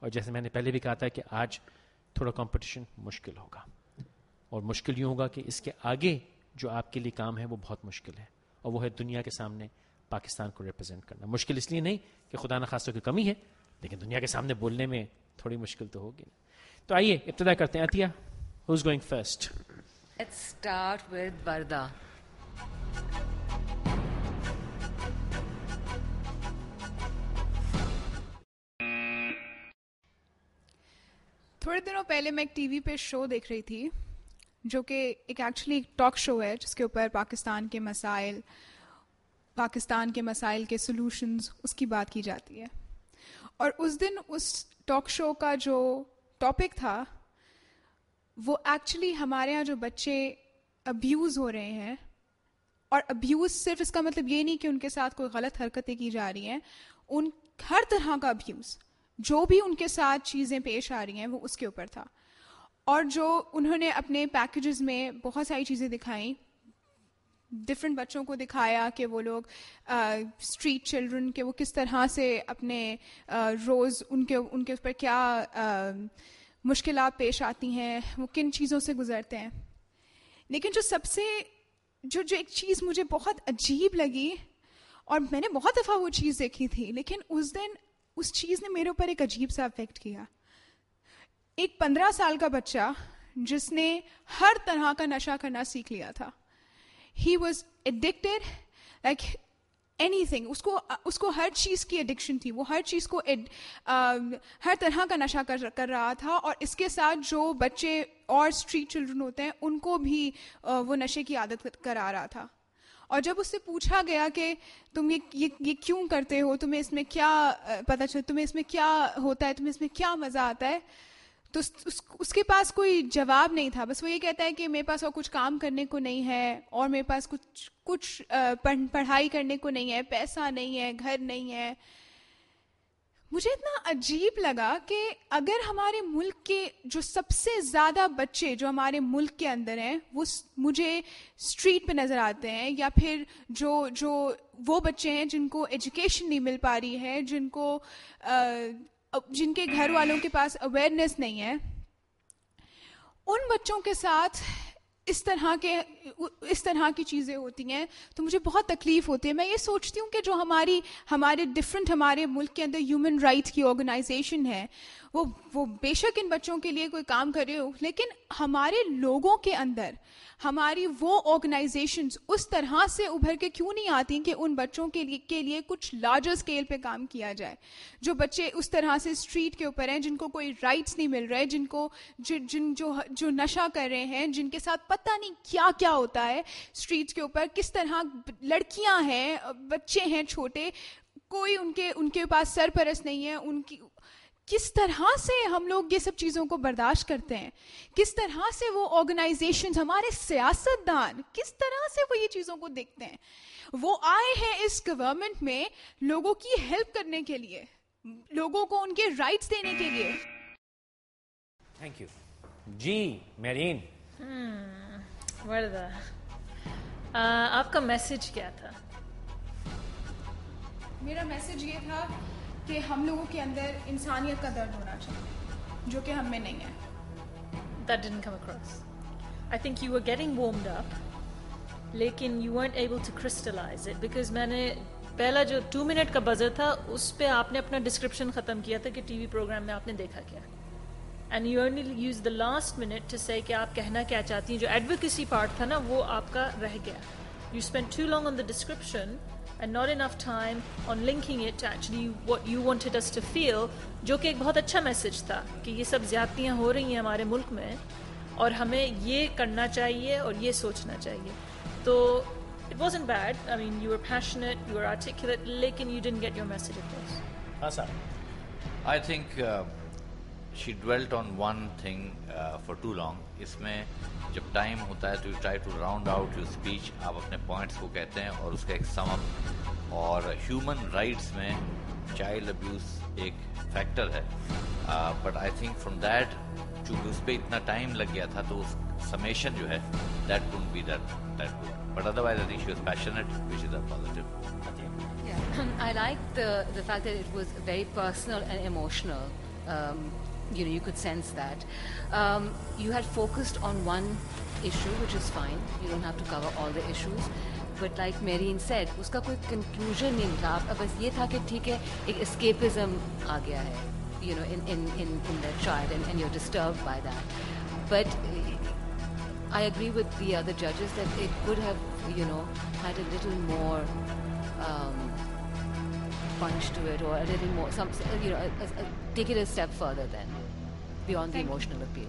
اور جیسے میں نے پہلے بھی کہا تھا کہ آج تھوڑا کمپٹیشن مشکل ہوگا, اور مشکل یوں ہوگا کہ اس کے آگے جو آپ کے لیے کام ہے وہ بہت مشکل ہے, اور وہ ہے دنیا کے سامنے پاکستان کو ریپرزینٹ کرنا. مشکل اس لیے نہیں کہ خدا نخواستہ کی کمی ہے, لیکن دنیا کے سامنے بولنے میں تھوڑی مشکل تو ہوگی. تو آئیے ابتدا کرتے ہیں. عطیہ, who's going first? Let's start with Varda. تھوڑے دنوں پہلے میں ایک ٹی وی پہ شو دیکھ رہی تھی جو کہ ایک ایکچولی ٹاک شو ہے جس کے اوپر پاکستان کے مسائل کے سلوشنز اس کی بات کی جاتی ہے. اور اس دن اس ٹاک شو کا جو ٹاپک تھا وہ ایکچولی ہمارے یہاں جو بچے ابیوز ہو رہے ہیں, اور ابیوز صرف اس کا مطلب یہ نہیں کہ ان کے ساتھ کوئی غلط حرکتیں کی جا رہی ہیں, ان ہر طرح کا ابیوز جو بھی ان کے ساتھ چیزیں پیش آ رہی ہیں وہ اس کے اوپر تھا. اور جو انہوں نے اپنے پیکیجز میں بہت ساری چیزیں دکھائیں, ڈفرینٹ بچوں کو دکھایا کہ وہ لوگ اسٹریٹ چلڈرن کے وہ کس طرح سے اپنے روز ان کے اوپر کیا مشکلات پیش آتی ہیں, وہ کن چیزوں سے گزرتے ہیں. لیکن جو سب سے جو ایک چیز مجھے بہت عجیب لگی, اور میں نے بہت دفعہ وہ چیز دیکھی تھی لیکن اس دن اس چیز نے میرے اوپر ایک عجیب سا افیکٹ کیا. ایک 15 سال کا بچہ جس نے ہر طرح کا نشہ کرنا سیکھ لیا تھا. ہی واز ایڈکٹیڈ لائک اینی تھنگ. اس کو ہر چیز کی ایڈکشن تھی, وہ ہر چیز کو ہر طرح کا نشہ کر رہا تھا. اور اس کے ساتھ جو بچے اور اسٹریٹ چلڈرن ہوتے ہیں ان کو بھی وہ نشے کی عادت کرا رہا تھا. اور جب اس سے پوچھا گیا کہ تم یہ کیوں کرتے ہو, تمہیں اس میں کیا پتہ چلتا, تمہیں اس میں کیا ہوتا ہے, تمہیں اس میں کیا مزہ آتا ہے, تو اس کے پاس کوئی جواب نہیں تھا. بس وہ یہ کہتا ہے کہ میرے پاس اور کچھ کام کرنے کو نہیں ہے, اور میرے پاس کچھ پڑھائی کرنے کو نہیں ہے, پیسہ نہیں ہے, گھر نہیں ہے. مجھے اتنا عجیب لگا کہ اگر ہمارے ملک کے جو سب سے زیادہ بچے جو ہمارے ملک کے اندر ہیں وہ مجھے اسٹریٹ پہ نظر آتے ہیں, یا پھر جو وہ بچے ہیں جن کو ایجوکیشن نہیں مل پا رہی ہے, جن کے گھر والوں کے پاس اویئرنیس نہیں ہے, ان بچوں کے ساتھ اس طرح کی چیزیں ہوتی ہیں تو مجھے بہت تکلیف ہوتی ہے. میں یہ سوچتی ہوں کہ جو ہمارے ملک کے اندر ہیومن رائٹس کی آرگنائزیشن ہے وہ بے شک ان بچوں کے لیے کوئی کام کر رہے ہو, لیکن ہمارے لوگوں کے اندر ہماری وہ آرگنائزیشنز اس طرح سے ابھر کے کیوں نہیں آتی کہ ان بچوں کے لیے کچھ لارجر اسکیل پہ کام کیا جائے. جو بچے اس طرح سے اسٹریٹ کے اوپر ہیں, جن کو کوئی رائٹس نہیں مل رہے, جو نشہ کر رہے ہیں, جن کے ساتھ پتہ نہیں کیا کیا ہوتا ہے اسٹریٹ کے اوپر, کس طرح لڑکیاں ہیں, بچے ہیں چھوٹے, کوئی ان کے پاس سرپرست نہیں ہے, کس طرح سے ہم لوگ یہ سب چیزوں کو برداشت کرتے ہیں, کس طرح سے وہ آرگنائزیشنز, ہمارے سیاستدان کس طرح سے وہ یہ چیزوں کو دیکھتے ہیں. وہ آئے ہیں اس گورنمنٹ میں لوگوں کی ہیلپ کرنے کے لیے, لوگوں کو ان کے رائٹس دینے کے لیے. Thank you ji. میرین, وردہ, آپ کا میسج کیا تھا؟ میرا میسج یہ تھا کہ ہم لوگوں کے اندر انسانیت کا درد ہونا چاہیے جو کہ ہم میں نہیں ہے. That didn't come across. I think you were getting warmed up, لیکن you weren't able to crystallize it because میں نے پہلا جو 2 منٹ کا بزر تھا اس پہ آپ نے اپنا ڈسکرپشن ختم کیا تھا کہ ٹی وی پروگرام میں آپ نے دیکھا کیا, and you only used the last minute to say کہ آپ کہنا کیا چاہتی ہیں. جو ایڈوکیسی پارٹ تھا نا وہ آپ کا رہ گیا. You spent too long on the description and not enough time on linking it to actually what you wanted us to feel, جو کہ ایک بہت اچھا میسج تھا کہ یہ سب زیادتیاں ہو رہی ہیں ہمارے ملک میں اور ہمیں یہ کرنا چاہیے اور یہ سوچنا چاہیے. تو it wasn't bad. I mean, you were passionate, you were articulate, لیکن you didn't get your message across. ہاں سر. I think she dwelt on one thing for too long. اس میں جب ٹائم ہوتا ہے تو you try to round out your speech, آپ اپنے points کو کہتے ہیں اور اس کا ایک سم اپ. اور ہیومن رائٹس میں چائلڈ ابیوز ایک فیکٹر ہے, but I think from that چونکہ اس پہ اتنا ٹائم لگ گیا تھا تو اس سمیشن جو ہے that couldn't be that good. But otherwise I think she was passionate, which is a positive. Yeah. I liked the fact that it was very personal and emotional. You could sense that. You had focused on one issue, which is fine. You don't have to cover all the issues. But like Marine said, uska koi conclusion nahi nikla. Ab bas ye tha ki theek hai, ek escapism aa gaya hai, in that child, and you're disturbed by that. But I agree with the other judges that it could have, had a little more punch to it, or a little more, take it a step further then, beyond the emotional appeal.